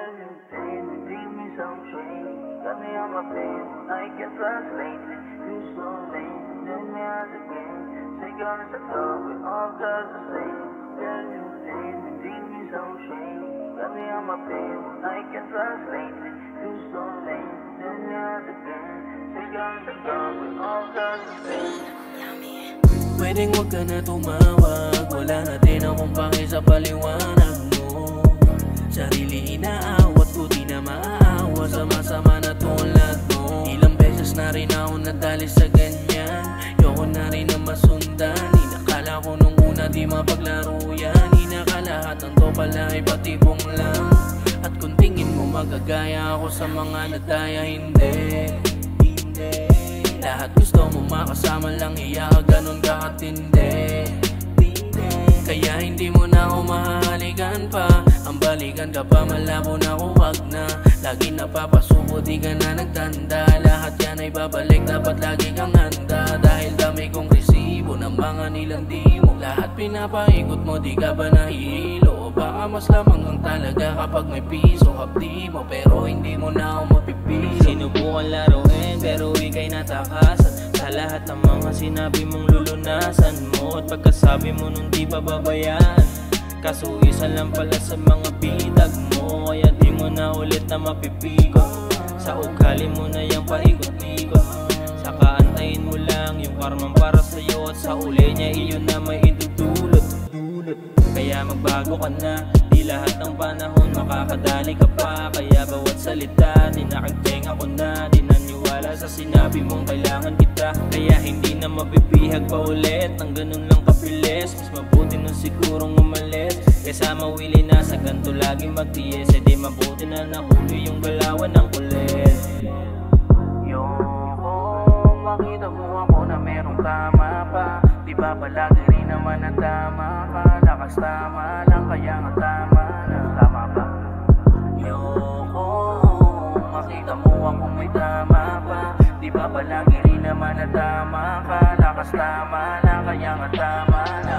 Can you pain me, give me some shade? Got me on my pain, I can't translate it. You so late, then me as again. Say God is a dog, we all got the same. Can you pain me, give me some shade? Got me on my pain, I can't translate it. You so late, then me as again. Say God is a dog, we all got the same. Pwedeng huwag ka na tumawag, wala na din akong pake sa paliwanag mo. Sarili inaawat ko, di na maaawa sa masama na tulad mo. Ilang beses na rin ako nadali sa ganyan, yoko na rin na masundan. Inakala ko nung una di mapaglaro yan, inakalahat ng to pala ay patibong lang. At kung tingin mo magagaya ako sa mga nadaya, hindi. Lahat gusto mo makasama lang, iya ka ganun kakatindi. Kaya hindi mo na ako mahalikan pa, ang balikan ka pa malabo na ako, wag na. Lagi napapasuko, di ka na nagtanda. Lahat yan ay babalik, dapat lagi kang handa. Dahil dami kong resibo ng mga nilandi mo, lahat pinapaikot mo, di ka ba nahihilo? O baka mas lamang ang talaga kapag may piso. Hapdi mo pero hindi mo na ako mapipilo. Sinubukan laruin pero ika'y natakasan sa lahat ng mga sinabi mong lulunasan mo. At pagkasabi mo nun di bababayaan, kaso isa lang pala sa mga bidag mo. Kaya di mo na ulit na mapipigot, sa ugali mo na yung paikot-ikot. Saka antayin mo lang yung karmang para sa'yo, at sa uli niya iyon na may idudulot. Kaya magbago ka na, di lahat ng panahon makakadali ka pa. Kaya bawat salita, dinakagteng ako na. Di naniwala sa sinabi mong kailangan kita. Kaya hindi na mapipihag pa ulit ng ganun lang kapilis. Mas mabuti nun sigurong umalis, kaysa mawili na sa ganto lagi magtiyes. E di mabuti na nahuli yung galawan ng kulit. Yoko, makita mo ako na merong tama pa. Di ba palagi rin naman na tama ka? Lakas tama lang, kaya nga tama na. Tama ba? Yoko, makita mo ako may tama pa. Di ba palagi rin naman na tama ka? Lakas tama lang, kaya nga tama na.